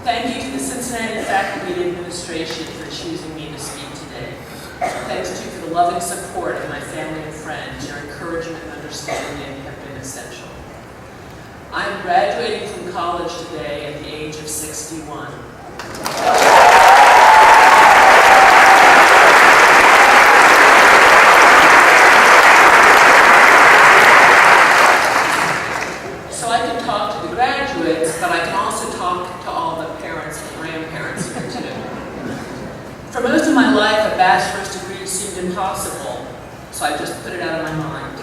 Thank you to the Cincinnati faculty and administration for choosing me to speak today. Thanks to you for the loving support of my family and friends. Your encouragement and understanding have been essential. I'm graduating from college today at the age of 61. So I can talk to the graduates, but I can also talk to all the parents and grandparents here too. For most of my life, a bachelor's degree seemed impossible, so I just put it out of my mind.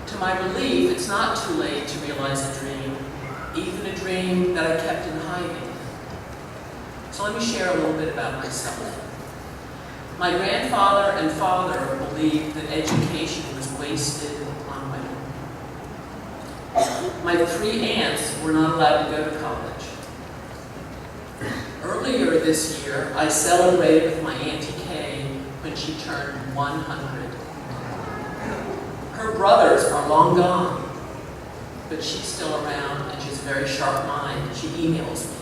To my relief, it's not too late to realize a dream, even a dream that I kept in hiding. So let me share a little bit about myself. My grandfather and father believed that education was wasted on women. My 3 aunts were not allowed to go to college. Earlier this year, I celebrated with my Auntie Kay when she turned 100. Her brothers are long gone, but she's still around and she's a very sharp mind. She emails me.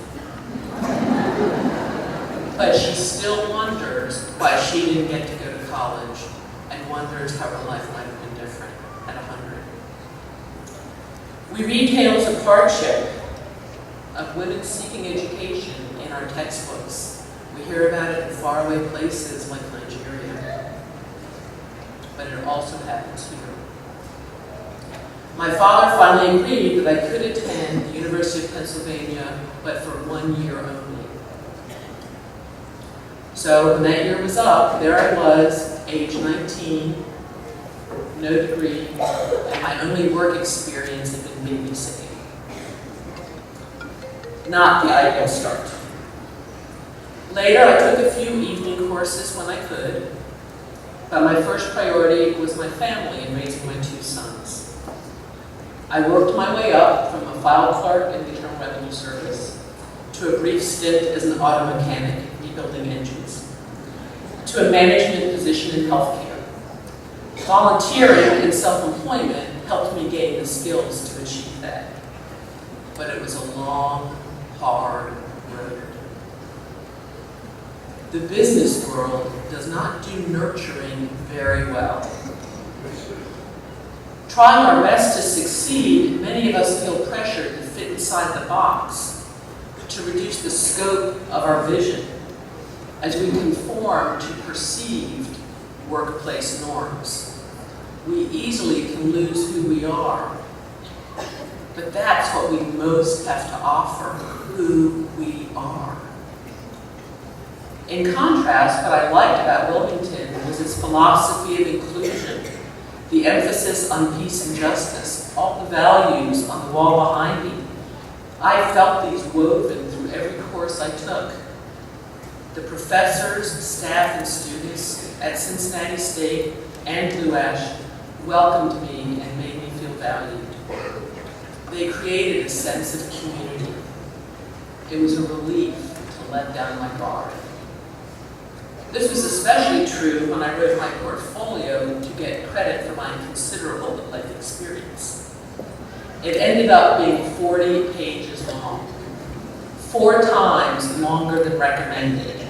But she still wonders why she didn't get to go to college and wonders how her life might have been different at 100. We read tales of hardship, of women seeking education in our textbooks. We hear about it in faraway places like Nigeria. But it also happens here. My father finally agreed that I could attend the University of Pennsylvania, but for 1 year only. So when that year was up, there I was, age 19, no degree, and my only work experience had been babysitting. Not the ideal start. Later, I took a few evening courses when I could, but my first priority was my family and raising my 2 sons. I worked my way up from a file clerk in the Internal Revenue Service to a brief stint as an auto mechanic, rebuilding engines, to a management position in healthcare. Volunteering and self-employment helped me gain the skills to achieve that. But it was a long, hard road. The business world does not do nurturing very well. Trying our best to succeed, many of us feel pressured to fit inside the box, to reduce the scope of our vision as we conform to perceived workplace norms. We easily can lose who we are, but that's what we most have to offer, who we are. In contrast, what I liked about Wilmington was its philosophy of inclusion, the emphasis on peace and justice, all the values on the wall behind me. I felt these woven through every course I took. The professors, staff, and students at Cincinnati State and Blue Ash welcomed me and made me feel valued. They created a sense of community. It was a relief to let down my guard. This was especially true when I wrote my portfolio to get credit for my considerable life experience. It ended up being 40 pages long, 4 times longer than recommended.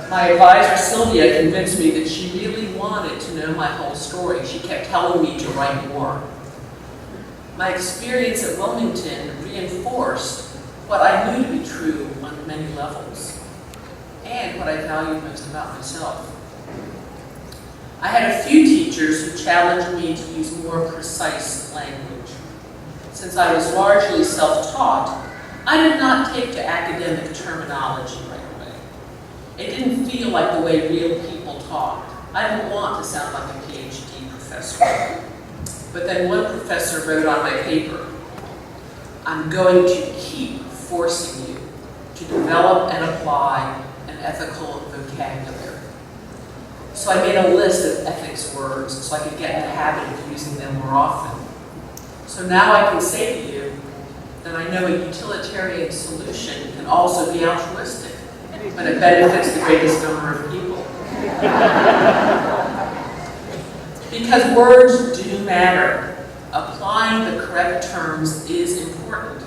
My advisor, Sylvia, convinced me that she really wanted to know my whole story. She kept telling me to write more. My experience at Wilmington reinforced what I knew to be true on many levels, and what I valued most about myself. I had a few teachers who challenged me to use more precise language. Since I was largely self-taught, I did not take to academic terminology right away. It didn't feel like the way real people talked. I didn't want to sound like a PhD professor. But then one professor wrote on my paper, "I'm going to keep forcing you to develop and apply an ethical vocabulary." So I made a list of ethics words so I could get in the habit of using them more often. So now I can say to you that I know a utilitarian solution can also be altruistic, but it benefits the greatest number of people. Because words do matter. Applying the correct terms is important.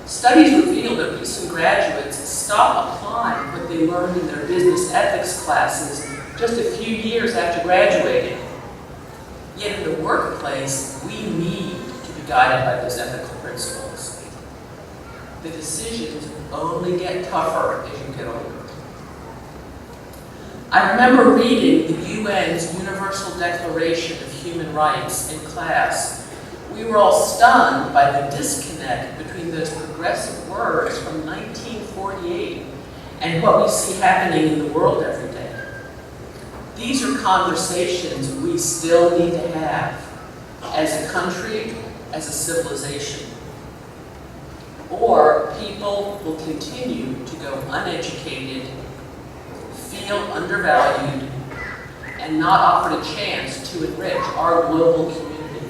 Studies reveal that recent graduates stop applying what they learned in their business ethics classes just a few years after graduating. Yet in the workplace, we need to be guided by those ethical principles. The decisions only get tougher as you get older. I remember reading the UN's Universal Declaration of Human Rights in class. We were all stunned by the disconnect between those progressive words from 1948 and what we see happening in the world every day. These are conversations we still need to have as a country, as a civilization. Or people will continue to go uneducated, feel undervalued, and not offered a chance to enrich our global community.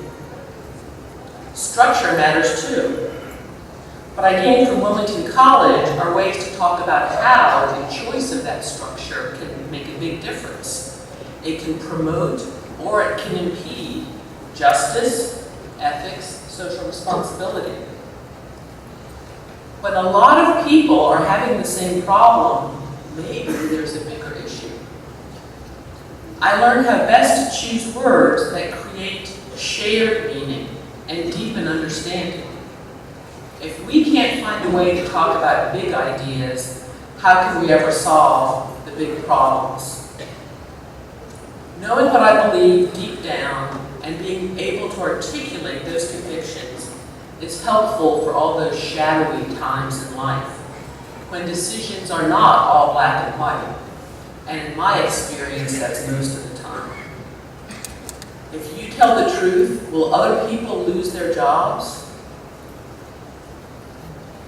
Structure matters too. What I gained from Wilmington College are ways to talk about how the choice of that structure can make a big difference. It can promote or it can impede justice, ethics, social responsibility. When a lot of people are having the same problem, maybe there's a bigger issue. I learned how best to choose words that create shared meaning and deepen understanding. If we can't find a way to talk about big ideas, how can we ever solve the big problems? Knowing what I believe deep down and being able to articulate those convictions is helpful for all those shadowy times in life, when decisions are not all black and white. And in my experience, that's most of the time. If you tell the truth, will other people lose their jobs?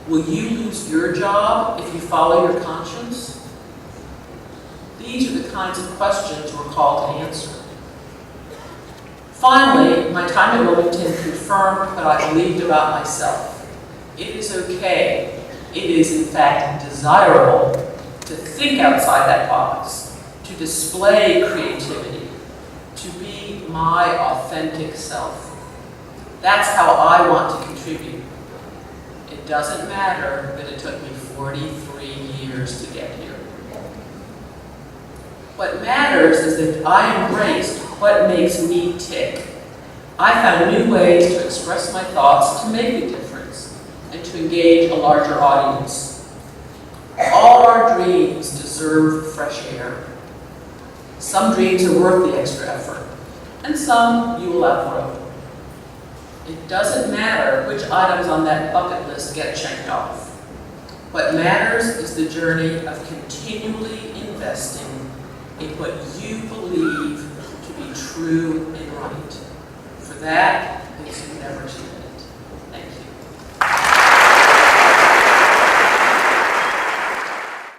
Will you lose your job if you follow your conscience? These are the kinds of questions we're called to answer. Finally, my time at Wilmington confirmed what I believed about myself. It is okay, it is in fact desirable to think outside that box, to display creativity, to be my authentic self. That's how I want to contribute. It doesn't matter that it took me 43 years to get here. What matters is that I embraced what makes me tick. I found new ways to express my thoughts to make a difference and to engage a larger audience. All our dreams deserve fresh air. Some dreams are worth the extra effort, and some you will outgrow. It doesn't matter which items on that bucket list get checked off. What matters is the journey of continually investing in what you believe to be true and right. For that, it's never too late.